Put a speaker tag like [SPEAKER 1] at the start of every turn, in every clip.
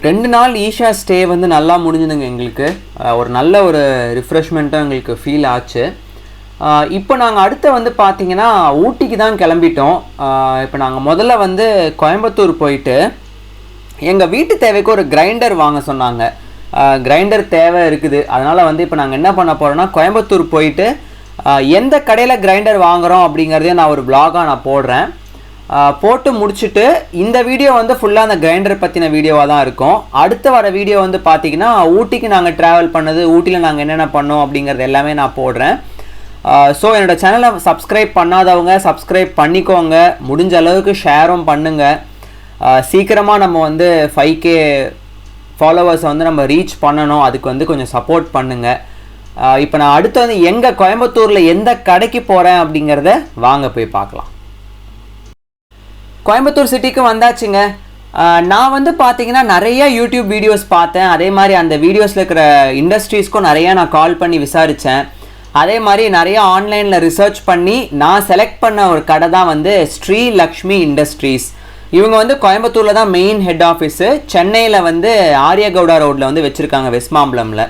[SPEAKER 1] 2 நாள் ஈஷா ஸ்டே வந்து நல்லா முடிஞ்சுதுங்க எங்களுக்கு. ஒரு நல்ல ஒரு ரிஃப்ரெஷ்மெண்ட்டாக எங்களுக்கு ஃபீல் ஆச்சு. இப்போ நாங்கள் அடுத்து வந்து பார்த்திங்கன்னா ஊட்டிக்கு தான் கிளம்பிட்டோம். இப்போ நாங்கள் முதல்ல வந்து கோயம்புத்தூர் போயிட்டு எங்கள் வீட்டு தேவைக்கு ஒரு கிரைண்டர் வாங்க சொன்னாங்க. கிரைண்டர் தேவை இருக்குது. அதனால் வந்து இப்போ நாங்கள் என்ன பண்ண போகிறோன்னா கோயம்புத்தூர் போயிட்டு எந்த கடையில் கிரைண்டர் வாங்குகிறோம் அப்படிங்கிறதையும் நான் ஒரு vlog-ஆ நான் போடுறேன். போட்டு முடிச்சுட்டு இந்த வீடியோ வந்து ஃபுல்லாக அந்த கிரைண்டர் பற்றின வீடியோவாக தான் இருக்கும். அடுத்து வர வீடியோ வந்து பார்த்திங்கன்னா ஊட்டிக்கு நாங்கள் ட்ராவல் பண்ணது, ஊட்டியில் நாங்கள் என்னென்ன பண்ணோம் அப்படிங்கிறது எல்லாமே நான் போடுறேன். ஸோ என்னோடய சேனலை சப்ஸ்கிரைப் பண்ணாதவங்க சப்ஸ்கிரைப் பண்ணிக்கோங்க. முடிஞ்ச அளவுக்கு ஷேரும் பண்ணுங்கள். சீக்கிரமாக நம்ம வந்து 5K ஃபாலோவர்ஸை வந்து நம்ம ரீச் பண்ணணும். அதுக்கு வந்து கொஞ்சம் சப்போர்ட் பண்ணுங்கள். இப்போ நான் அடுத்து வந்து எங்கே கோயம்புத்தூரில் எந்த கடைக்கு போகிறேன் அப்படிங்கிறத வாங்க போய் பார்க்கலாம். கோயம்புத்தூர் சிட்டிக்கு வந்தாச்சுங்க. நான் வந்து பார்த்தீங்கன்னா நிறைய யூடியூப் வீடியோஸ் பார்த்தேன். அதே மாதிரி அந்த வீடியோஸில் இருக்கிற இண்டஸ்ட்ரீஸ்க்கும் நிறையா நான் கால் பண்ணி விசாரித்தேன். அதே மாதிரி நிறையா ஆன்லைனில் ரிசர்ச் பண்ணி நான் செலக்ட் பண்ண ஒரு கடை தான் வந்து ஸ்ரீ லக்ஷ்மி இண்டஸ்ட்ரீஸ். இவங்க வந்து கோயம்புத்தூரில் தான் மெயின் ஹெட் ஆஃபீஸு. சென்னையில் வந்து ஆரியகவுடா ரோட்டில் வந்து வச்சுருக்காங்க, வெஸ்ட் மாம்பலமில்.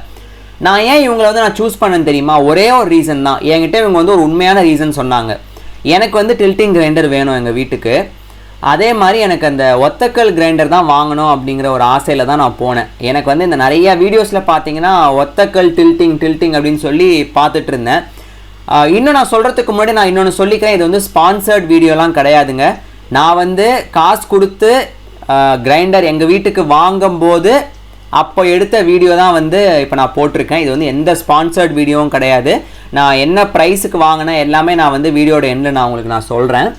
[SPEAKER 1] நான் ஏன் இவங்களை வந்து நான் சூஸ் பண்ணேன்னு தெரியுமா? ஒரே ஒரு ரீசன் தான். என்கிட்ட இவங்க வந்து ஒரு உண்மையான ரீசன் சொன்னாங்க. எனக்கு வந்து டில்ட்டிங் கிரைண்டர் வேணும் எங்கள் வீட்டுக்கு. அதே மாதிரி எனக்கு அந்த ஒத்தக்கல் கிரைண்டர் தான் வாங்கணும் அப்படிங்கிற ஒரு ஆசையில் தான் நான் போனேன். எனக்கு வந்து இந்த நிறையா வீடியோஸில் பார்த்தீங்கன்னா ஒத்தக்கல் டில்ட்டிங் அப்படின்னு சொல்லி பார்த்துட்டு இருந்தேன். இன்னும் நான் சொல்கிறதுக்கு முன்னாடி நான் இன்னொன்று சொல்லிக்கிறேன். இது வந்து ஸ்பான்சர்ட் வீடியோலாம் கிடையாதுங்க. நான் வந்து காசு கொடுத்து கிரைண்டர் எங்கள் வீட்டுக்கு வாங்கும்போது அப்போ எடுத்த வீடியோ தான் வந்து இப்போ நான் போட்டிருக்கேன். இது வந்து எந்த ஸ்பான்சர்ட் வீடியோவும் கிடையாது. நான் என்ன ப்ரைஸுக்கு வாங்கினேன் எல்லாமே நான் வந்து வீடியோட எண்டில் நான் உங்களுக்கு நான் சொல்கிறேன்.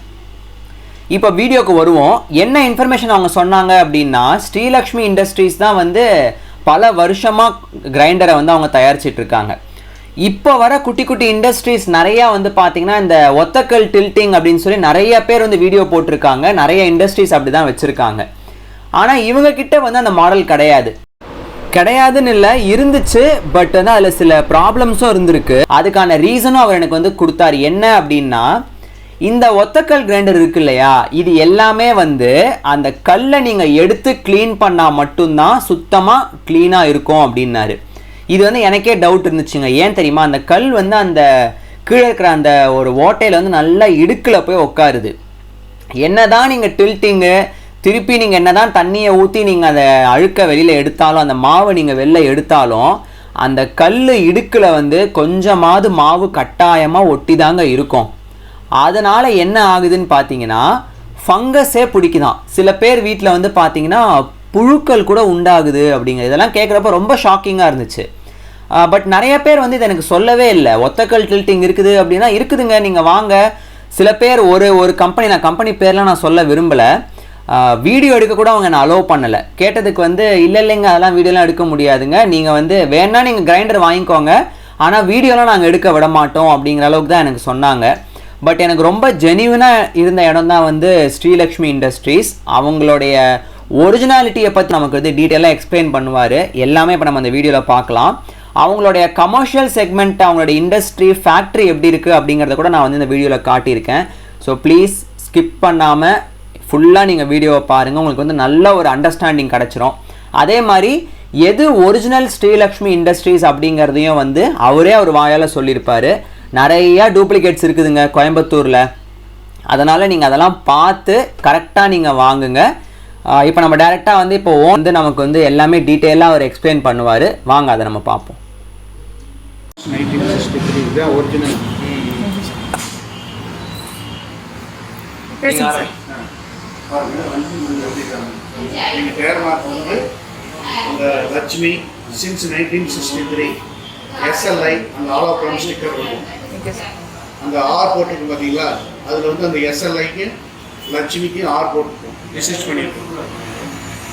[SPEAKER 1] இப்போ வீடியோக்கு வருவோம். என்ன இன்ஃபர்மேஷன் அவங்க சொன்னாங்க அப்படின்னா, ஸ்ரீலக்ஷ்மி இண்டஸ்ட்ரீஸ் தான் வந்து பல வருஷமாக கிரைண்டரை வந்து அவங்க தயாரிச்சிட்ருக்காங்க. இப்போ வர குட்டி குட்டி இண்டஸ்ட்ரீஸ் நிறையா வந்து பார்த்திங்கன்னா இந்த ஒத்தக்கல் டில்ட்டிங் அப்படின்னு சொல்லி நிறைய பேர் வந்து வீடியோ போட்டிருக்காங்க. நிறைய இண்டஸ்ட்ரீஸ் அப்படி தான் வச்சுருக்காங்க. ஆனால் இவங்கக்கிட்ட வந்து அந்த மாடல் கிடையாதுன்னு இல்லை, இருந்துச்சு. பட் வந்து அதில் சில ப்ராப்ளம்ஸும் இருந்திருக்கு. அதுக்கான ரீசனும் அவர் எனக்கு வந்து கொடுத்தாரு. என்ன அப்படின்னா, இந்த ஒத்தக்கல் கிரைண்டர் இருக்கு இல்லையா, இது எல்லாமே வந்து அந்த கல்லை நீங்கள் எடுத்து க்ளீன் பண்ணால் மட்டும்தான் சுத்தமாக க்ளீனாக இருக்கும் அப்படின்னாரு. இது வந்து எனக்கே டவுட் இருந்துச்சுங்க. ஏன் தெரியுமா? அந்த கல் வந்து அந்த கீழே இருக்கிற அந்த ஒரு ஓட்டையில் வந்து நல்லா இடுக்கில் போய் உட்காருது. என்ன தான் நீங்கள் டில்ட்டிங்கு திருப்பி நீங்கள் என்ன தான் தண்ணியை ஊற்றி நீங்கள் அதை அழுக்க வெளியில் எடுத்தாலும், அந்த மாவை நீங்கள் வெளில எடுத்தாலும், அந்த கல் இடுக்கில் வந்து கொஞ்சமாவது மாவு கட்டாயமாக ஒட்டி தாங்க இருக்கும். அதனால் என்ன ஆகுதுன்னு பார்த்தீங்கன்னா ஃபங்கஸே பிடிக்குதான். சில பேர் வீட்டில் வந்து பார்த்தீங்கன்னா புழுக்கள் கூட உண்டாகுது அப்படிங்கிற இதெல்லாம் கேட்குறப்ப ரொம்ப ஷாக்கிங்காக இருந்துச்சு. பட் நிறைய பேர் வந்து இதை எனக்கு சொல்லவே இல்லை. ஒத்தக்கல் டில்ட்டிங் இருக்குது அப்படின்னா இருக்குதுங்க, நீங்கள் வாங்க. சில பேர் ஒரு கம்பெனி, நான் கம்பெனி பேர்லாம் நான் சொல்ல விரும்பலை, வீடியோ எடுக்க கூட அவங்க நான் அலோவ் பண்ணலை. கேட்டதுக்கு வந்து இல்லைங்க அதெல்லாம் வீடியோலாம் எடுக்க முடியாதுங்க, நீங்கள் வந்து வேணால் நீங்கள் கிரைண்டர் வாங்கிக்கோங்க, ஆனால் வீடியோலாம் நாங்கள் எடுக்க விட மாட்டோம் அப்படிங்கிற அளவுக்கு தான் எனக்கு சொன்னாங்க. பட் எனக்கு ரொம்ப ஜெனியூனாக இருந்த இடம் தான் வந்து ஸ்ரீலக்ஷ்மி இண்டஸ்ட்ரீஸ். அவங்களுடைய ஒரிஜினாலிட்டியை பற்றி நமக்கு வந்து டீட்டெயிலாக எக்ஸ்பிளைன் பண்ணுவார். எல்லாமே இப்போ நம்ம அந்த வீடியோவில் பார்க்கலாம். அவங்களுடைய கமர்ஷியல் செக்மெண்ட், அவங்களுடைய இண்டஸ்ட்ரி ஃபேக்ட்ரி எப்படி இருக்குது அப்படிங்கிறத கூட நான் வந்து இந்த வீடியோவில் காட்டியிருக்கேன். ஸோ ப்ளீஸ் ஸ்கிப் பண்ணாமல் ஃபுல்லாக நீங்கள் வீடியோவை பாருங்கள். உங்களுக்கு வந்து நல்ல ஒரு அண்டர்ஸ்டாண்டிங் கிடச்சிரும். அதே மாதிரி எது ஒரிஜினல் ஸ்ரீலக்ஷ்மி இண்டஸ்ட்ரீஸ் அப்படிங்கிறதையும் வந்து அவரே அவர் வாயால் சொல்லியிருப்பார். நிறையா டூப்ளிகேட்ஸ் இருக்குதுங்க கோயம்புத்தூரில். அதனால் நீங்கள் அதெல்லாம் பார்த்து கரெக்டாக நீங்கள் வாங்குங்க. இப்போ நம்ம டைரெக்டாக வந்து இப்போ வந்து நமக்கு வந்து எல்லாமே டீட்டெயிலாக அவர் எக்ஸ்பிளைன் பண்ணுவார். வாங்க அதை நம்ம பார்ப்போம்.
[SPEAKER 2] 1963 தான் ஒரிஜினல். நீங்கள் பேர் மார்க் வந்து அந்த லட்சுமி சின்ஸ் 1963 SLI அந்த ஆல் ஆஃப் ப்ரம் ஸ்டிக்கர் இருக்கும். அந்த ஆர் போட்டிருக்கு பார்த்தீங்களா, அதில் வந்து அந்த SLIக்கு லட்சுமிக்கு ஆர் போட்டிருக்கும், ரிசர்ச் பண்ணியிருக்கோம்.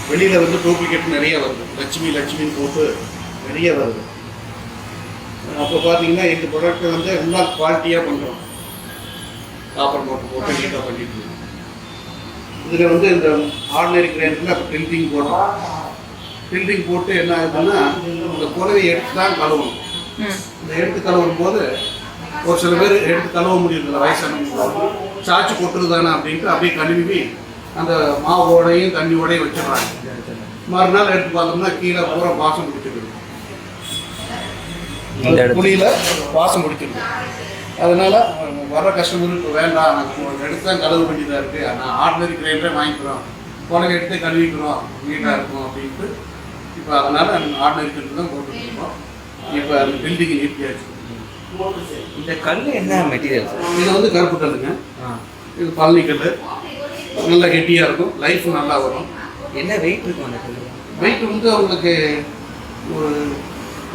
[SPEAKER 2] வெளியில் வந்து டூப்ளிகேட் நிறைய வருது, லட்சுமின்னு போட்டு நிறைய வருது. அப்போ பார்த்தீங்கன்னா எங்கள் ப்ராடக்ட்டை வந்து இன்னும் குவாலிட்டியாக பண்ணுறோம். காப்பர் போட்டு நீட்டாக பண்ணிட்டு இருக்கோம். இதில் வந்து இந்த ஆர்டினரி கிரைண்டரில் அப்போ டில்ட்டிங் போடுறோம். டில்ட்டிங் போட்டு என்ன ஆகுதுன்னா இந்த குறவையை எடுத்து தான் கழுவணும். இந்த எடுத்து கழுவும் போது ஒரு சில பேர் எடுத்து கழுவ முடியல, வயசானவங்க சாய்ச்சி கொட்டுறது தானே அப்படின்ட்டு அப்படியே கழுவி அந்த மாவோடையும் தண்ணியோடையும் வச்சிடுறாங்க. மறுநாள் எடுத்து பார்த்தோம்னா கீழே பூரா வாசம் பிடிச்சிருக்கு.
[SPEAKER 1] இந்த இடத்துல
[SPEAKER 2] புளியில் வாசம் பிடிச்சிருக்கு. அதனால வர்ற கஸ்டமருக்கு வேண்டாம், நாங்கள் எடுத்து தான் கழுவ வேண்டியதாக இருக்குது, நான் ஆர்டினரி கிரைண்டரே வாங்கிக்கிறோம், குழந்தை எடுத்து கழுவிக்கிறோம், நீட்டாக இருக்கும் அப்படின்ட்டு இப்போ அதனால் ஆர்டினரி கிரைண்டர் தான் போட்டுருக்கோம். இப்போ அந்த பில்டிங் நிறுத்தியாச்சு.
[SPEAKER 1] இந்த கல் என்ன மெட்டீரியல் சார்?
[SPEAKER 2] இது வந்து கருப்பு கல்லுங்க. இது பழனி கல், நல்லா கெட்டியாக இருக்கும், லைஃப் நல்லா வரும்.
[SPEAKER 1] என்ன வெயிட் இருக்கும் அந்த கல்?
[SPEAKER 2] வெயிட் வந்து உங்களுக்கு ஒரு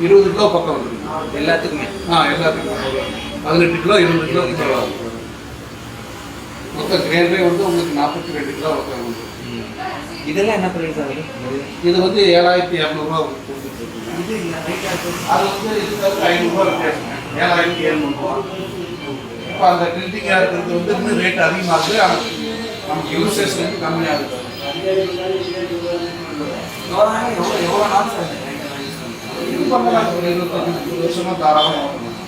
[SPEAKER 2] 20 கிலோ பக்கம் வந்துருக்கு
[SPEAKER 1] எல்லாத்துக்குமே.
[SPEAKER 2] எல்லாத்துக்கும் 18 கிலோ 20 கிலோ கிலோ மொத்தம் கிரேண்டே வந்து உங்களுக்கு 42 கிலோ பக்கம் வந்து.
[SPEAKER 1] இதெல்லாம் என்ன ப்ரைஸ் ஆகுது?
[SPEAKER 2] இது வந்து 7200 கொடுத்துட்ருக்குங்க.
[SPEAKER 1] இது
[SPEAKER 2] அது வந்து இதுக்கு வந்து 500 வித்தியாசங்க, 7700. இப்போ அந்த பில்டிங்காக இருக்கிறது வந்து இன்னும் ரேட் அதிகமாகுது, ஆனால் நமக்கு யூசேஜ் வந்து கம்மியாக இருக்குது.
[SPEAKER 1] எவ்வளோ நாள் சார்
[SPEAKER 2] இது பண்ணலாம், ஒரு 25 வருஷமாக தாராளமாக ஓட்டணும்.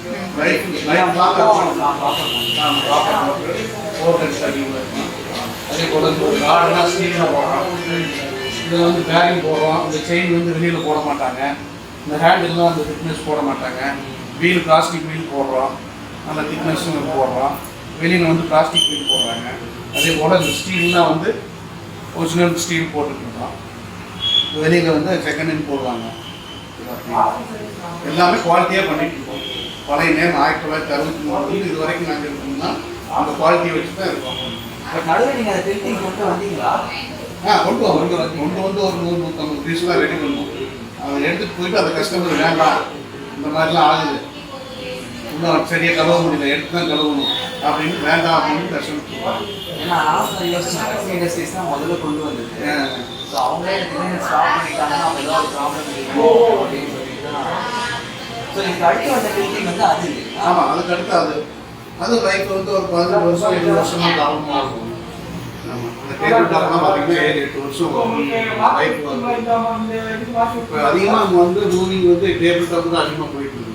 [SPEAKER 2] அதே போல் கார்டெலாம் ஸ்டீலில் போடுறோம், இதில் வந்து பேரிங் போடுறோம், இந்த செயின் வந்து வெளியில் போட மாட்டாங்க, இந்த ஹேண்டில்லாம் அந்த திக்னஸ் போட மாட்டாங்க, வீல் பிளாஸ்டிக் வீல் போடுறோம், அந்த திக்னஸும் போடுறோம், வெளியில் வந்து பிளாஸ்டிக் வீல் போடுறாங்க. அதே போல் இந்த ஸ்டீல்லாம் வந்து ஒரிஜினல் ஸ்டீல் போட்டுருக்கோம், வெளியில் வந்து செகண்ட் ஹேண்ட் போடுவாங்க. எல்லாமே குவாலிட்டியாக பண்ணிட்டு இருக்கோம். பழைய நேரம் 1963 இது வரைக்கும் நாங்கள் இருக்கோம்னா அந்த குவாலிட்டியை வச்சு தான் இருக்கோம்.
[SPEAKER 1] பட் நடுவில் நீங்கள் அதை பில்டிங் கொண்டு வந்தீங்களா?
[SPEAKER 2] கொண்டு வந்து ஒரு 100-150 பீஸ்லாம் ரெடி பண்ணுவோம். அதை எடுத்துகிட்டு போயிட்டு அந்த கஸ்டமர் வேண்டாம், இந்த மாதிரிலாம் ஆகுது, இன்னும் சரியாக கழுவ முடியல, எடுத்து தான் கழுவணும் அப்படின்னு வேண்டாம் அப்படின்னு கஸ்டமர் சொல்லுவாங்க.
[SPEAKER 1] ஏன்னா இண்டஸ்ட்ரீஸ் தான் முதல்ல கொண்டு வந்தது. ஸோ அவங்களே ஸ்டாப் பண்ணிட்டாங்கன்னா அவங்க ஏதாவது ப்ராப்ளம் இருக்கும் அப்படின்னு சொல்லிட்டு தான். ஸோ இதுக்கு அடுத்து வந்த பில்டிங் வந்து அது.
[SPEAKER 2] ஆமாம், அதுக்கு அடுத்து அது லைஃப் வந்து ஒரு 15 வருஷம் 20 வருஷம் தான் தாராளமாக இருக்கும். ஆமாம், அந்த டேபிள் டாப்லாம் பார்த்தீங்கன்னா 7-8 வருஷம் லைஃப் வந்து. இப்போ அதிகமாக வந்து ரூலிங் வந்து டேபிள் டாப் தான் அதிகமாக போயிட்டு இருக்கு.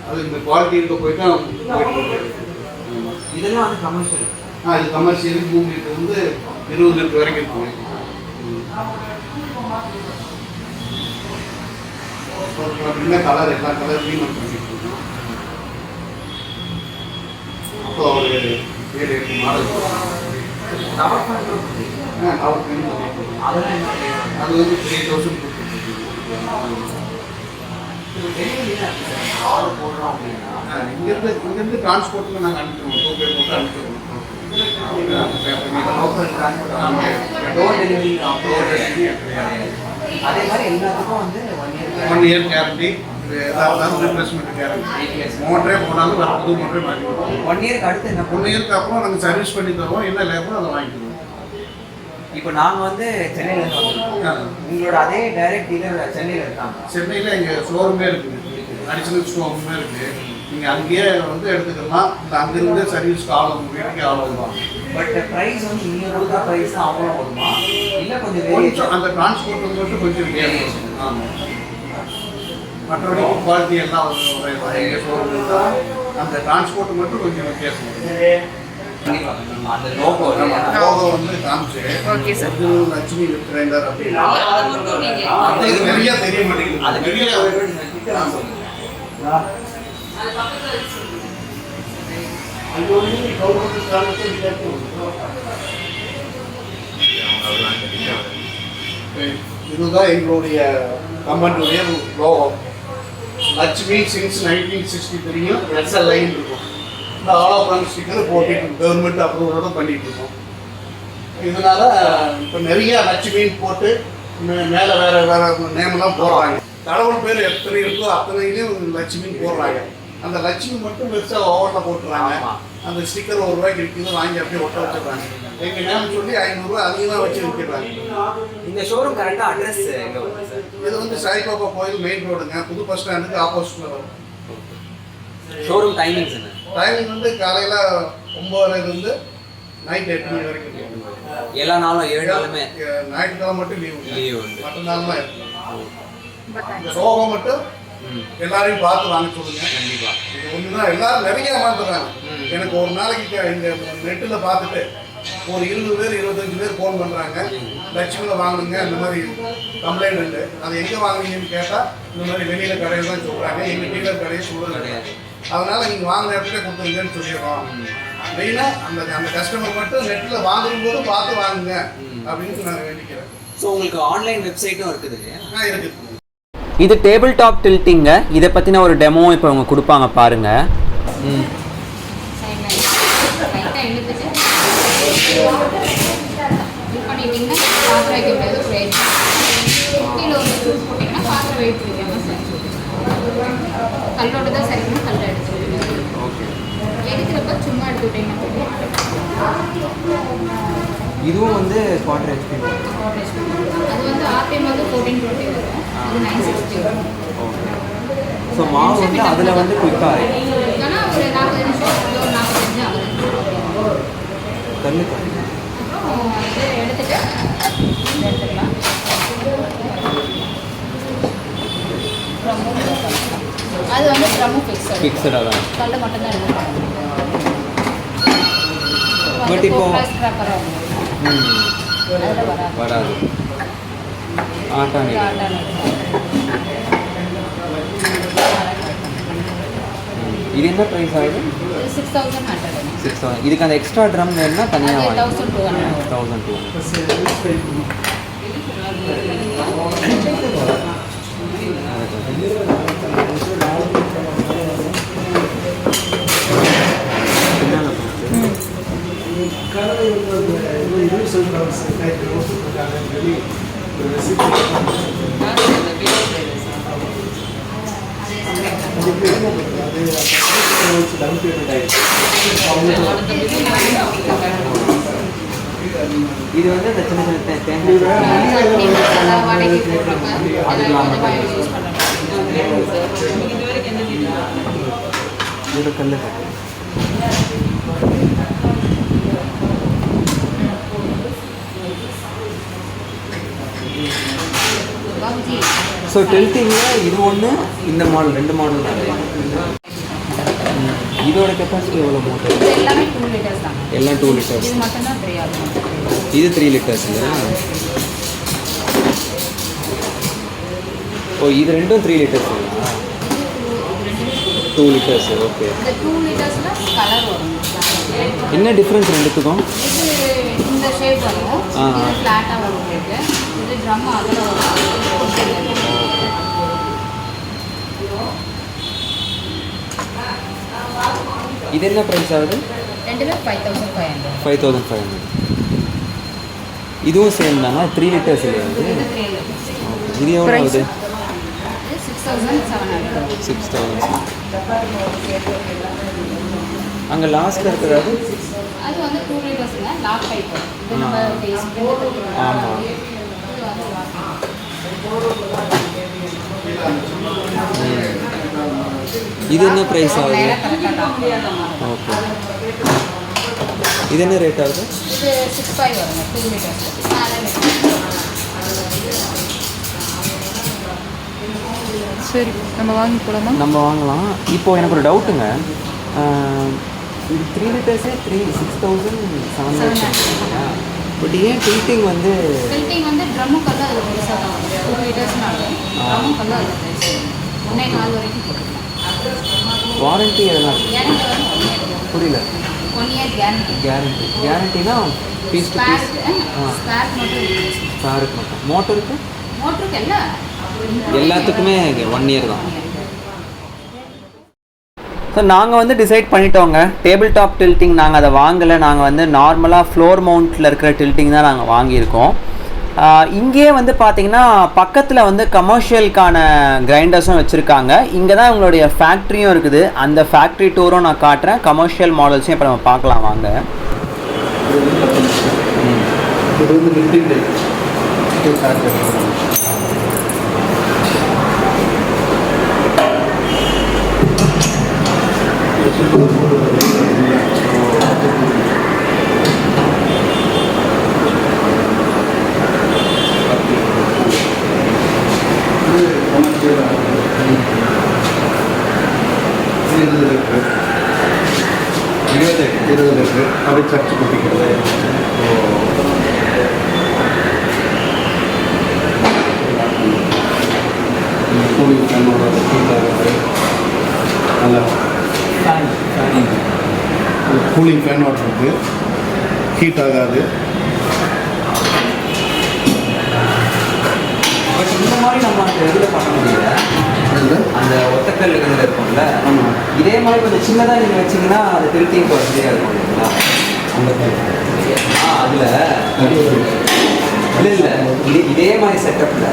[SPEAKER 2] அது இந்த குவாலிட்டி இருக்க போயிட்டு தான் போயிட்டு இருக்கு.
[SPEAKER 1] இதெல்லாம் வந்து கமர்ஷியல்.
[SPEAKER 2] இது கமர்ஷியல் 3 லிட்டர் வந்து 20 லிட்டர் வரைக்கும் இருக்கும். அப்படின்னா கலர் எல்லா கலர்லையும் நம்ம பண்ணிட்டு இருக்கோம். அப்போ ஒரு 7-8 மாடல் அது வந்து 3000 இங்கேருந்து டிரான்ஸ்போர்ட்டில் நாங்கள் அனுப்பிடுவோம், டோக்கன் போட்டு அனுப்பிடுவோம்.
[SPEAKER 1] Door delivery. அதே மாதிரி எல்லாத்துக்கும் வந்து
[SPEAKER 2] 1 இயர் கேரண்டி, ஏதாவது ரீப்ளேஸ்மெண்ட் கேரண்டி. மோட்டரே போனாலும் வேறு புது மோட்டரே மாற்றிடுவோம்.
[SPEAKER 1] 1 இயருக்கு அடுத்து என்ன?
[SPEAKER 2] 1 இயருக்கு அப்புறம் நாங்கள் சர்வீஸ் பண்ணி தருவோம், என்ன லேபரோ அதை வாங்கிக்குவோம்.
[SPEAKER 1] இப்போ நாங்கள் வந்து சென்னையில் வந்திருக்கோம். உங்களோட அதே டைரக்ட் டீலர் சென்னையில் இருக்காங்க.
[SPEAKER 2] சென்னையில் எங்கள் ஷோரூமே இருக்குது, அடிஷனல் ஷோரூமே இருக்குது. நீங்கள் அங்கேயே வந்து எடுத்துக்கலாம், இல்லை அங்கேருந்து சர்வீஸ்க்கு ஆள் உங்கள் வீட்டுக்கே ஆள் வருவாங்க.
[SPEAKER 1] பட் ப்ரைஸ் வந்து நீங்கள் கொடுக்குற ப்ரைஸ் தான் அவங்களும் வருமா, இல்லை கொஞ்சம்
[SPEAKER 2] கொஞ்சம் அந்த டிரான்ஸ்போர்ட் மட்டும் கொஞ்சம் வித்தியாசம். ஆமாம், மற்றபடி குவாலிட்டி எல்லாம் எங்கள் ஷோரூம் தான், அந்த டிரான்ஸ்போர்ட் மட்டும் கொஞ்சம் வித்தியாசம் வரும்.
[SPEAKER 1] அந்த லோகோ
[SPEAKER 2] வந்து காமிச்சு
[SPEAKER 3] ஓகே சார்.
[SPEAKER 2] லட்சுமி கிரைண்டர் அப்படின்னா இது நிறைய தெரிய மாட்டேங்குது. அது நிறைய இதுதான் எங்களுடைய கம்பெனியுடைய லோகோ. லட்சுமி சின்ஸ் 1963 SLI இருக்கும். இந்த ஆலோபரம் ஸ்டிக்கர் போட்டுட்டு கவர்மெண்ட் அப்ரூவலோட பண்ணிட்டு இருக்கோம். இதனால இப்போ நிறைய லட்சுமி போட்டு மேலே வேற வேற நேம்லாம் போடுறாங்க. கடவுள் பேர் எத்தனை இருக்கோ அத்தனையிலையும் லட்சுமி போடுறாங்க. அந்த லட்சுமி மட்டும் பெருசாக ஓவரில் போட்டுறாங்க. அந்த ஸ்டிக்கர் ₹1 இருக்குது, வாங்கி அப்படியே ஒட்ட வச்சுடுறாங்க. எங்கள் நேம் சொல்லி ₹500 அதிகமாக வச்சு விற்கிறாங்க.
[SPEAKER 1] இந்த ஷோரூம் கரெக்டாக அட்ரஸ் எங்கே வருது சார்?
[SPEAKER 2] இது வந்து சாய்பாபா கோயில் மெயின் ரோடுங்க, புது பஸ் ஸ்டாண்டுக்கு ஆப்போசிட்டில் வரும்.
[SPEAKER 1] ஷோரூம் டைமிங்ஸ் என்ன?
[SPEAKER 2] டைமிங் வந்து காலையில் 9:00 நைட் 8 மணி வரைக்கும் இருக்கும்.
[SPEAKER 1] எல்லா நாளும் 7 நாளுமே?
[SPEAKER 2] ஞாயிற்றுக்கிழமை மட்டும் லீவு
[SPEAKER 1] உண்டு,
[SPEAKER 2] மற்ற நாள்லாம் இருக்கும். இந்த சோகம் மட்டும் எல்லாரையும் பார்த்து வாங்க சொல்லுங்க.
[SPEAKER 1] கண்டிப்பாக
[SPEAKER 2] இது ஒன்று தான், எல்லாரும் நிறைய ஏமாந்துடுறாங்க. எனக்கு ஒரு நாளைக்கு இந்த நெட்டில் பார்த்துட்டு ஒரு 20 பேர் 25 பேர் ஃபோன் பண்ணுறாங்க, லட்சுமியில் வாங்குங்க இந்த மாதிரி கம்ப்ளைண்ட் இருக்குது. அதை எங்கே வாங்குனீங்கன்னு கேட்டால் இந்த மாதிரி வெளியில் கடையில் தான் சொல்கிறாங்க, எங்கள் டீலர் கடையை சொல்லுறாங்க. அதனால் நீங்கள் வாங்கின இடத்துல கொடுத்துருங்கன்னு சொல்லிடுறோம். மெயினாக அந்த கஸ்டமர் மட்டும் நெட்டில் வாங்கும்போது பார்த்து வாங்குங்க அப்படின்னு நான் வேண்டிக்கிறேன்.
[SPEAKER 1] ஸோ உங்களுக்கு ஆன்லைன் வெப்சைட்டும் இருக்குது இல்லையா?
[SPEAKER 2] இருக்குது.
[SPEAKER 1] இது டேபிள் டாப் டில்ட்டிங்க. இதை பற்றின ஒரு டெமோ இப்போ அவங்க கொடுப்பாங்க பாருங்கள்.
[SPEAKER 3] கல்லோட தான் சரிக்கணும், கல்லை எடுத்துருக்கீங்க. எடுக்கிறப்ப சும்மா எடுத்துக்கிட்டீங்கன்னா
[SPEAKER 1] இதுவும் வந்து குவார்டர் ஹெச்பி.
[SPEAKER 3] அது வந்து ஆர்பிஎம் வந்து 1420 வரும், இது 960 வரும்.
[SPEAKER 1] ஸோ மாவு வந்து அதில் வந்து குயிக்காக
[SPEAKER 3] ஆனால் ஒரு 40 நிமிஷம் ஒரு 45 ஆகுது.
[SPEAKER 1] கல்லு
[SPEAKER 3] அப்புறம் இதை எடுத்துட்டு எடுத்துக்கலாம். அது வந்து ட்ரம்மும் ஃபிக்ஸடாக தான், கல்லை மட்டும்தான் எடுத்துக்கலாம்.
[SPEAKER 1] பட் இப்போ
[SPEAKER 3] வராது.
[SPEAKER 1] இது என்ன ப்ரைஸ் ஆகுது?
[SPEAKER 3] 6100.
[SPEAKER 1] 6000. இதுக்கு அந்த எக்ஸ்ட்ரா ட்ரம் வேணும்னா தனியாக
[SPEAKER 3] 1200.
[SPEAKER 1] 1200. இது வந்து அந்த சின்ன சின்ன தேங்காய் கல்லு ஸோ டில்ட்டிங்கில் இது ஒன்று, இந்த மாடல் 2 மாடல் தான். இதோட கெப்பாசிட்டி எவ்வளோ மோட்டர்?
[SPEAKER 3] எல்லாமே 2 லிட்டர்ஸ் தான்.
[SPEAKER 1] எல்லாம் 2 லிட்டர்ஸ்.
[SPEAKER 3] இது மட்டும் தான் 3 ஆகும்.
[SPEAKER 1] இது 3 லிட்டர்ஸ் இல்லையா? ஓ, இது ரெண்டும் 3 லிட்டர்ஸ் இல்லையா? 2 லிட்டர்ஸ். ஓகே.
[SPEAKER 3] இந்த 2 லிட்டர்ஸ்ல கலர் வரும்.
[SPEAKER 1] என்ன டிஃப்ரென்ஸ் ரெண்டுத்துக்கும்?
[SPEAKER 3] இது இந்த ஷேப் வரும், இது ஃப்ளாட்டா வரும். இது ட்ரம் அகல வரும்.
[SPEAKER 1] இது என்ன ப்ரைஸ் ஆகுது?
[SPEAKER 3] ரெண்டுமே 5500.
[SPEAKER 1] 5500. இதுவும் சேம் தானா? 3 லிட்டர்ஸ் இல்லையா?
[SPEAKER 3] இது 3 லிட்டர்ஸ்.
[SPEAKER 1] இது எவ்வளோ ஆகுது?
[SPEAKER 3] இது 6700.
[SPEAKER 1] 6000. அங்கே லாஸ்ட்டில் இருக்கிறது
[SPEAKER 3] அது வந்து 2 லிட்டர்ஸ்ங்க, லாக் பைப். இது நம்ம பேஸ்
[SPEAKER 1] ஆமாம். இது என்ன ப்ரைஸ் ஆகுது? ஓகே. இது என்ன ரேட் ஆகுது?
[SPEAKER 3] இது 65 வருங்க, 2 லிட்டர்ஸ்.
[SPEAKER 4] சரி, நம்ம வாங்கி போடலாமா?
[SPEAKER 1] நம்ம வாங்கலாம். இப்போது எனக்கு ஒரு டவுட்டுங்க. இது 3 லிட்டர்ஸே 6700. பட் ஏன் டில்ட்டிங் வந்து
[SPEAKER 3] ட்ரம்மும் கல்லும் அதில் பெருசாக தான் வரும். 2 லிட்டர்ஸ்னாலும் ட்ரம்மும் கல்லும் அதில் பெருசு 1.4 வரைக்கும் போட்டுக்கலாம்.
[SPEAKER 1] வாரண்ட்டி எதெல்லாம் இருக்குது?
[SPEAKER 3] கேரண்டி வந்து 1 இயர்.
[SPEAKER 1] புரியல.
[SPEAKER 3] 1 இயர் கேரண்டி.
[SPEAKER 1] கேரண்டினா பீஸ் டு பீஸ்?
[SPEAKER 3] ஸ்பேர் மட்டும்
[SPEAKER 1] ஸ்பேருக்கு மட்டும். மோட்டருக்கு எல்லாத்துக்குமே 1 இயர் தான். ஸோ நாங்கள் வந்து டிசைட் பண்ணிட்டோங்க, டேபிள் டாப் டில்ட்டிங் நாங்கள் அதை வாங்கலை. நாங்கள் வந்து நார்மலாக ஃப்ளோர் மவுண்ட்டில் இருக்கிற டில்ட்டிங் தான் நாங்கள் வாங்கியிருக்கோம். இங்கேயே வந்து பார்த்திங்கன்னா பக்கத்தில் வந்து கமர்ஷியலுக்கான கிரைண்டர்ஸும் வச்சுருக்காங்க. இங்கே தான் உங்களுடைய ஃபேக்ட்ரியும் இருக்குது. அந்த ஃபேக்ட்ரி டூரும் நான் காட்டுறேன். கமர்ஷியல் மாடல்ஸையும் இப்போ நம்ம பார்க்கலாம் வாங்க.
[SPEAKER 2] இது வந்து 15 டே அப்படி சர்ச்சு பண்ணிக்கிறது கூலிங் ஃபேனோட ஹீட் ஆகாது. நல்லா கூலிங் ஃபேனோட இருக்குது, ஹீட் ஆகாது.
[SPEAKER 1] பட் இந்த மாதிரி நம்ம அந்த இதில் பண்ண முடியல, அந்த ஒத்தக்கல் இதில் இருக்கும்ல.
[SPEAKER 2] ஆமாம்,
[SPEAKER 1] இதே மாதிரி கொஞ்சம் சின்னதாக நீங்கள் வச்சிங்கன்னா அது திருத்திக்கு வசதியாக இருக்கும் இல்லைங்களா?
[SPEAKER 2] அந்த
[SPEAKER 1] அதில் இல்லை இதே மாதிரி செட்டப்பில்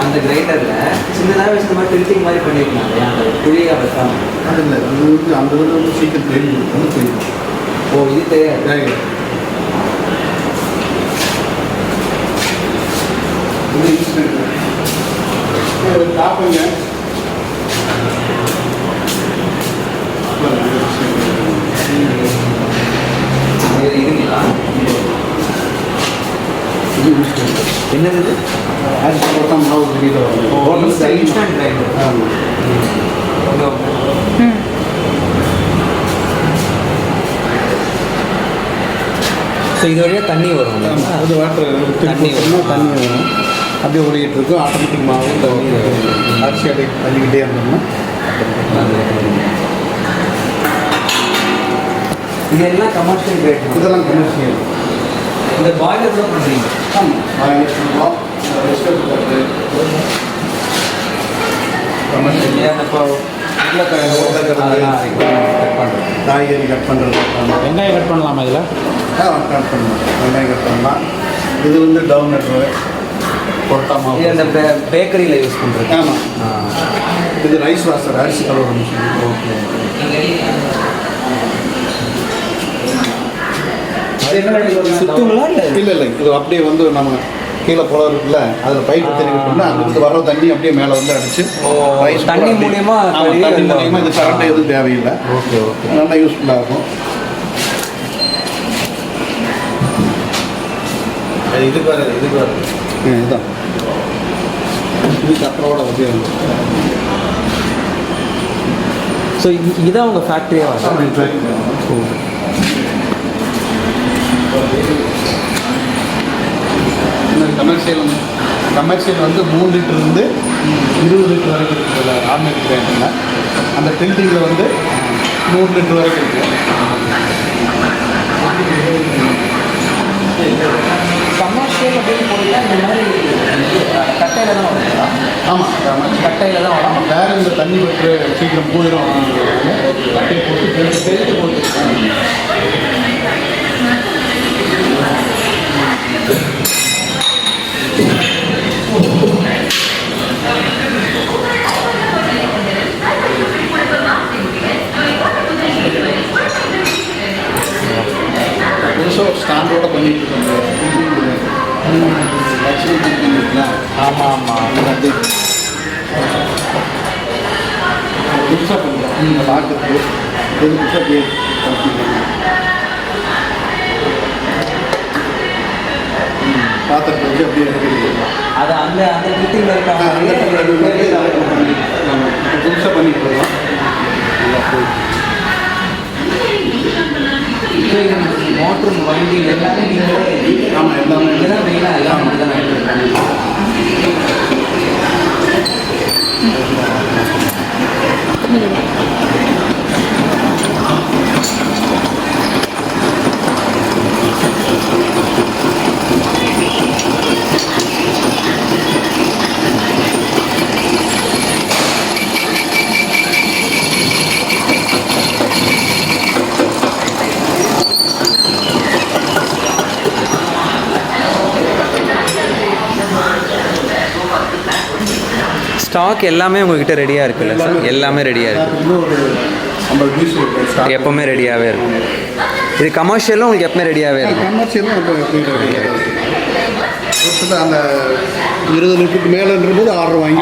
[SPEAKER 1] அந்த கிரைண்டரில் சின்னதாக வச்சு இந்த மாதிரி திருத்திங் மாதிரி பண்ணியிருக்கலாம் இல்லையா? அந்த குழியாக வைக்காம.
[SPEAKER 2] அது இல்லை, அது வந்து அந்த இதில் வந்து சீக்கிரம் தெரியும்.
[SPEAKER 1] ஓ, இது தெரியாது.
[SPEAKER 2] இது இன்ஸ்டன்ட் காப்புங்க.
[SPEAKER 1] இதுங்களா?
[SPEAKER 2] இது இன்ஸ்டன்ட்.
[SPEAKER 1] என்னது இது?
[SPEAKER 2] அது போட்டால் மாவு வெளியில் வரும்.
[SPEAKER 1] Instant grinder.
[SPEAKER 2] ஆமாம்.
[SPEAKER 1] ஸோ இது வழியாக தண்ணி வரும்.
[SPEAKER 2] அது வாட்டர்
[SPEAKER 1] தண்ணி வரும்.
[SPEAKER 2] தண்ணி வரும், அப்படியே ஓடிக்கிட்டு இருக்கும். ஆட்டோமேட்டிக் மாவு தண்ணி அரிசி அப்படியே தள்ளிக்கிட்டே இருந்தோம்னா
[SPEAKER 1] இதெல்லாம் கமர்ஷியல் கிரேட்.
[SPEAKER 2] இதெல்லாம் கமர்ஷியல்.
[SPEAKER 1] இந்த பாய்லர் கூட பண்ணுறீங்க?
[SPEAKER 2] ஆமாம், காய்கறி கட் பண்ணுறது,
[SPEAKER 5] வெங்காயம் கட் பண்ணலாமா இதில்?
[SPEAKER 2] கட் பண்ணலாம். வெங்காயம் கட் பண்ணலாம். இது வந்து டவுனட்ரு பொட்டா மாவு.
[SPEAKER 1] இது அந்த பேக்கரியில் யூஸ் பண்ணுறது.
[SPEAKER 2] ஆமாம், இது ரைஸ் வாஷர், அரிசி கழுவுற மிஷின்.
[SPEAKER 1] ஓகே. சுத்துங்களா இல்லை?
[SPEAKER 2] இல்லை இல்லை, இது அப்படியே வந்து நம்ம கீழே புலம் இருக்குல்ல, அதில் பைப்பு தெரிவிக்கணும்னா அங்கிருந்து வர தண்ணி அப்படியே மேலே வந்து அடிச்சு ரைஸ்
[SPEAKER 1] தண்ணி மூலியமா
[SPEAKER 2] தண்ணி மூலியமாக இது கரண்ட் எதுவும் தேவையில்லை.
[SPEAKER 1] Okay okay.
[SPEAKER 2] நல்லா யூஸ்ஃபுல்லாக இருக்கும்.
[SPEAKER 5] இதுக்கு வர
[SPEAKER 2] இதுதான் இது சக்கரோட அப்படியே வந்து
[SPEAKER 1] ஸோ இதுதான் உங்கள் ஃபேக்ட்ரியே வரும்.
[SPEAKER 2] கமர்ஷியல் வந்து 3 லிட்டர்லேருந்து 20 லிட்டர் வரைக்கும் இருக்குது. ஆர்டினரி கிரைண்டரில் அந்த டில்ட்டிங்கில் வந்து 100 லிட்டர் வரைக்கும் இருக்குது.
[SPEAKER 1] கமர்ஷியல் அப்படின்னு போயிட்டா இந்த மாதிரி கட்டையில் தான் வருங்களா?
[SPEAKER 2] ஆமாம்,
[SPEAKER 1] கட்டையில் தான் வரும்.
[SPEAKER 2] வேறு இந்த தண்ணி விட்டு சீக்கிரம் போயிடும். கட்டையை போட்டு பெருத்து போட்டு புதுசாக ஒரு ஸ்டாண்டோட பண்ணிட்டு இருக்கோம்.
[SPEAKER 1] ஆமாம் ஆமாம்.
[SPEAKER 2] புதுசாக பண்ணுறோம். பார்க்கறது இது புதுசாக பாத்திரத்தை வச்சு அப்படியே எடுக்கிறது.
[SPEAKER 1] அது அந்த அந்த மீட்டிங்கில் இருக்காங்க.
[SPEAKER 2] புதுசாக பண்ணிட்டு இருக்கோம்.
[SPEAKER 1] மோட்டர் வண்டி எல்லாமே நீங்களே?
[SPEAKER 2] ஆமாம், எல்லாமே
[SPEAKER 1] இதெல்லாம் மெயினாக எல்லாம் மட்டும் தான். ஸ்டாக் எல்லாமே உங்ககிட்ட ரெடியாக இருக்குல்ல சார்? எல்லாமே ரெடியாக இருக்குது.
[SPEAKER 2] இன்னும் ஒரு 50 பீஸ்
[SPEAKER 1] எப்போவுமே ரெடியாகவே இருக்கும். இது கமர்ஷியலும் உங்களுக்கு எப்பவுமே ரெடியாகவே இருக்கும்.
[SPEAKER 2] கமர்ஷியலும் அந்த 20 லிட்டருக்கு மேலேன்றது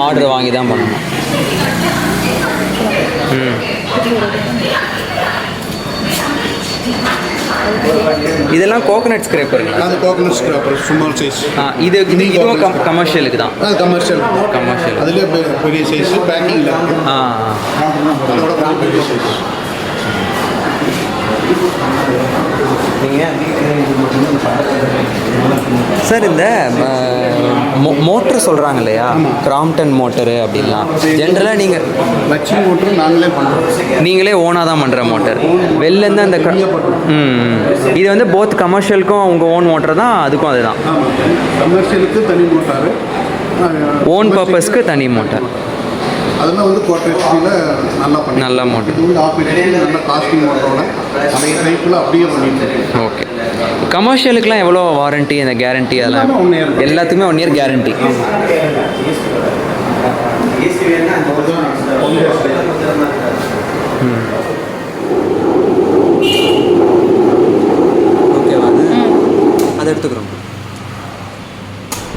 [SPEAKER 2] ஆர்டர்
[SPEAKER 1] வாங்கி தான் பண்ணணும். இதெல்லாம் கோகனட் ஸ்க்ரேப்பருங்களா?
[SPEAKER 2] அது கோகனட் ஸ்க்ரேப்பர் ஸ்மால் சைஸ்.
[SPEAKER 1] இது இதுவும் கமர்ஷியலுக்கு தான்.
[SPEAKER 2] அது கமர்ஷியல் அதுலேயே பெரிய சைஸ் பேக்கிங்கில் அதோட பெரிய சைஸ்.
[SPEAKER 1] சார் இந்த மோட்ரு சொல்கிறாங்க இல்லையா, கிராம்ப்டன் மோட்டரு அப்படின்லாம், ஜென்ரலாக நீங்கள்
[SPEAKER 2] லட்சுமி மோட்டர் நாங்களே பண்ணுறோம்.
[SPEAKER 1] நீங்களே ஓனாக தான் பண்ணுற மோட்டர். வெளிலேருந்து அந்த இது வந்து போத் கமர்ஷியலுக்கும் உங்கள் ஓன் மோட்டர் தான், அதுக்கும் அதுதான்.
[SPEAKER 2] கமர்ஷியலுக்கு தனி மோட்டார்,
[SPEAKER 1] ஓன் பர்பஸ்க்கு தனி மோட்டார்.
[SPEAKER 2] அதெல்லாம் வந்து கோட்டரியில் நல்லா
[SPEAKER 1] மோட்டர்.
[SPEAKER 2] இது வந்து ஆப்ரேட்டிங் நல்ல காஸ்டிங் மோட்டரோட அதே டைப்பில் அப்படியே பண்ணிட்டு இருக்கோம்.
[SPEAKER 1] ஓகே. கமர்ஷியலுக்குலாம் எவ்வளோ வாரண்ட்டி, அந்த கேரண்டி அதெல்லாம்?
[SPEAKER 2] எல்லாமே 1 year.
[SPEAKER 1] எல்லாத்துக்குமே 1 year கேரண்டி. ஓகேவா? அதை எடுத்துக்கிறோம்.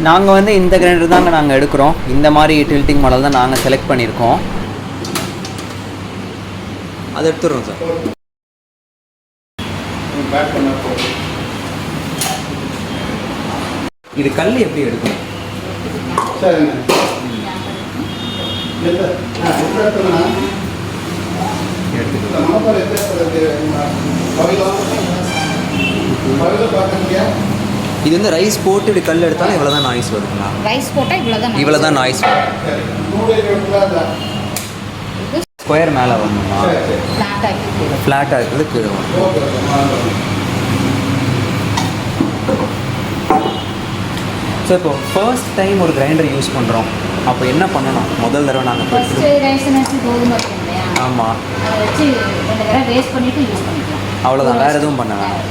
[SPEAKER 1] நாங்கள் வந்து இந்த கிரைண்டர் தாங்க நாங்கள் எடுக்கிறோம். இந்த மாதிரி டில்ட்டிங் மாடல் தான் நாங்கள் செலக்ட் பண்ணியிருக்கோம். அதை எடுத்துடுறோம் சார். இது கல் எப்படி எடுக்கணும்?
[SPEAKER 2] சரிங்க.
[SPEAKER 1] இது வந்து ரைஸ் போட்டு இப்படி கல் எடுத்தாலும் இவ்வளோ தான் நாய்ஸ் வருதுங்களா?
[SPEAKER 3] ரைஸ் போட்டால்
[SPEAKER 1] இவ்வளோ தான் நாய்ஸ் வரும். ஸ்கொயர் மேலே வரணுமா? ஃப்ளாட்டாக இருக்கிறது கீழே வரும். ஸோ இப்போ ஃபர்ஸ்ட் டைம் ஒரு கிரைண்டர் யூஸ் பண்ணுறோம், அப்போ என்ன பண்ணணும்? முதல் தடவை நாங்கள்
[SPEAKER 3] ஃபஸ்ட்டு ரேஷன் அரிசி கோதுமை இருக்கும் இல்லையா,
[SPEAKER 1] ஆமாம்,
[SPEAKER 3] அதை வச்சு 2 தடவை வேஸ்ட் பண்ணிவிட்டு யூஸ் பண்ணிக்கலாம்.
[SPEAKER 1] அவ்வளோதான், வேறு எதுவும் பண்ண வேணாம்.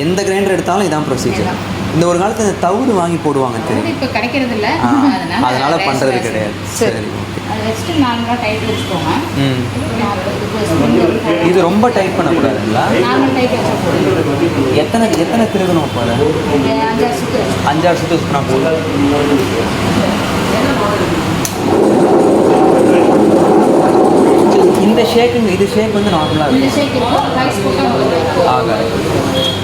[SPEAKER 1] எந்த கிரைண்டர் எடுத்தாலும் இதான் ப்ரொசீஜர். இந்த ஒரு காலத்தில் இந்த தவிடு வாங்கி போடுவாங்க தெரியும்,
[SPEAKER 3] இப்போ கிடைக்கிறது இல்லை,
[SPEAKER 1] அதனால பண்ணுறது கிடையாது. சரி,
[SPEAKER 3] அதை வச்சுட்டு நார்மலாக டைட் வச்சுக்கோங்க.
[SPEAKER 1] இது ரொம்ப டைட் பண்ணக்கூடாதுங்களா?
[SPEAKER 3] நார்மல் டைட் வச்சுக்கோங்க.
[SPEAKER 1] எத்தனை திருகணும்? இப்போ
[SPEAKER 3] 5-6 சுற்று
[SPEAKER 1] 5-6 சுற்று சுற்றினா போதும். இந்த ஷேக்குங்க, இது ஷேக் வந்து நார்மலாக
[SPEAKER 3] இந்த
[SPEAKER 1] இருக்கும்.
[SPEAKER 3] ஷேக் இருக்கும், ரைஸ் போட்டால்
[SPEAKER 1] ஆகாது.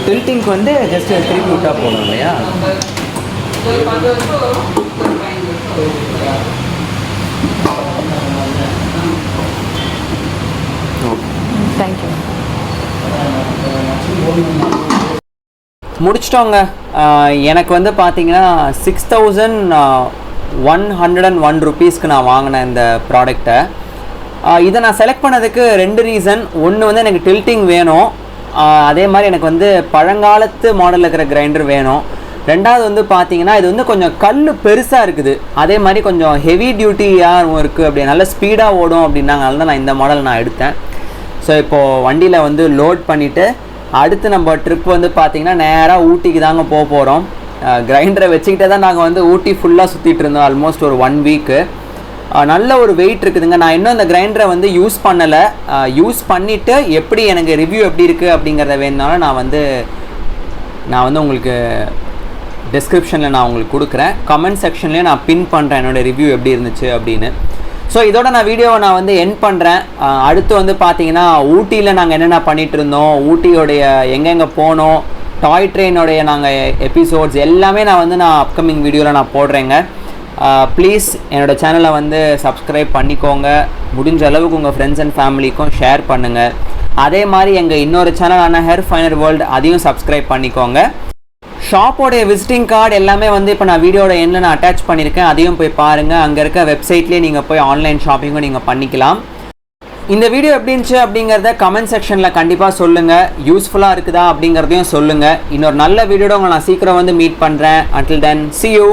[SPEAKER 1] டில்ட்டிங்க்கு வந்து ஜஸ்ட் திருப்பி விட்டால் போதும் இல்லையா?
[SPEAKER 4] தேங்க்யூ.
[SPEAKER 1] முடிச்சிட்டோங்க. எனக்கு வந்து பார்த்தீங்கன்னா 6101 ருபீஸ்க்கு நான் வாங்கினேன் இந்த ப்ராடக்டை. இதை நான் செலக்ட் பண்ணதுக்கு 2 ரீசன். ஒன்று வந்து எனக்கு டில்ட்டிங் வேணும், அதே மாதிரி எனக்கு வந்து பழங்காலத்து மாடலில் இருக்கிற கிரைண்டர் வேணும். ரெண்டாவது வந்து பார்த்தீங்கன்னா இது வந்து கொஞ்சம் கல் பெருசாக இருக்குது, அதே மாதிரி கொஞ்சம் ஹெவி டியூட்டியாகவும் இருக்குது, அப்படி நல்ல ஸ்பீடாக ஓடும் அப்படின்னாங்க. அதனால தான் நான் இந்த மாடல் நான் எடுத்தேன். ஸோ இப்போது வண்டியில் வந்து லோட் பண்ணிவிட்டு அடுத்து நம்ம ட்ரிப் வந்து பார்த்திங்கன்னா நேராக ஊட்டிக்கு தாங்க போக போகிறோம். கிரைண்டரை வச்சுக்கிட்டே தான் நாங்கள் வந்து ஊட்டி ஃபுல்லாக சுற்றிட்டு இருந்தோம், ஆல்மோஸ்ட் ஒரு 1 வீக்கு. நல்ல ஒரு வெயிட் இருக்குதுங்க. நான் இன்னும் இந்த கிரைண்டரை வந்து யூஸ் பண்ணலை. யூஸ் பண்ணிவிட்டு எப்படி எனக்கு ரிவ்யூ எப்படி இருக்குது அப்படிங்கிறத வேணுனாலும் நான் வந்து உங்களுக்கு டிஸ்கிரிப்ஷனில் நான் உங்களுக்கு கொடுக்குறேன். கமெண்ட் செக்ஷன்லேயே நான் பின் பண்ணுறேன் என்னோடய ரிவ்யூ எப்படி இருந்துச்சு அப்படின்னு. ஸோ இதோட நான் வீடியோவை நான் வந்து எண்ட் பண்ணுறேன். அடுத்து வந்து பார்த்தீங்கன்னா ஊட்டியில் நாங்கள் என்னென்ன பண்ணிகிட்டு இருந்தோம், ஊட்டியோடைய எங்கெங்கே போனோம், டாய் ட்ரெயினோடைய நாங்கள் எபிசோட்ஸ் எல்லாமே நான் அப்கமிங் வீடியோவில் நான் போடுறேங்க. ப்ளீஸ் என்னோடய சேனலை வந்து சப்ஸ்கிரைப் பண்ணிக்கோங்க. முடிஞ்ச அளவுக்கு உங்கள் ஃப்ரெண்ட்ஸ் அண்ட் ஃபேமிலிக்கும் ஷேர் பண்ணுங்கள். அதே மாதிரி எங்கள் இன்னொரு சேனலான ஹேர் ஃபைனர் வேர்ல்டு, அதையும் சப்ஸ்கிரைப் பண்ணிக்கோங்க. ஷாப்போடைய விசிட்டிங் கார்டு எல்லாமே வந்து இப்போ நான் வீடியோட எண்ணில் நான் அட்டாச் பண்ணியிருக்கேன், அதையும் போய் பாருங்கள். அங்கே இருக்க வெப்சைட்லேயே நீங்கள் போய் ஆன்லைன் ஷாப்பிங்கும் நீங்கள் பண்ணிக்கலாம். இந்த வீடியோ எப்படி இருந்துச்சு அப்படிங்கிறத கமெண்ட் செக்ஷனில் கண்டிப்பாக சொல்லுங்கள். யூஸ்ஃபுல்லாக இருக்குதா அப்படிங்கிறதையும் சொல்லுங்கள். இன்னொரு நல்ல வீடியோட உங்களை நான் சீக்கிரம் வந்து மீட் பண்ணுறேன். until then see you.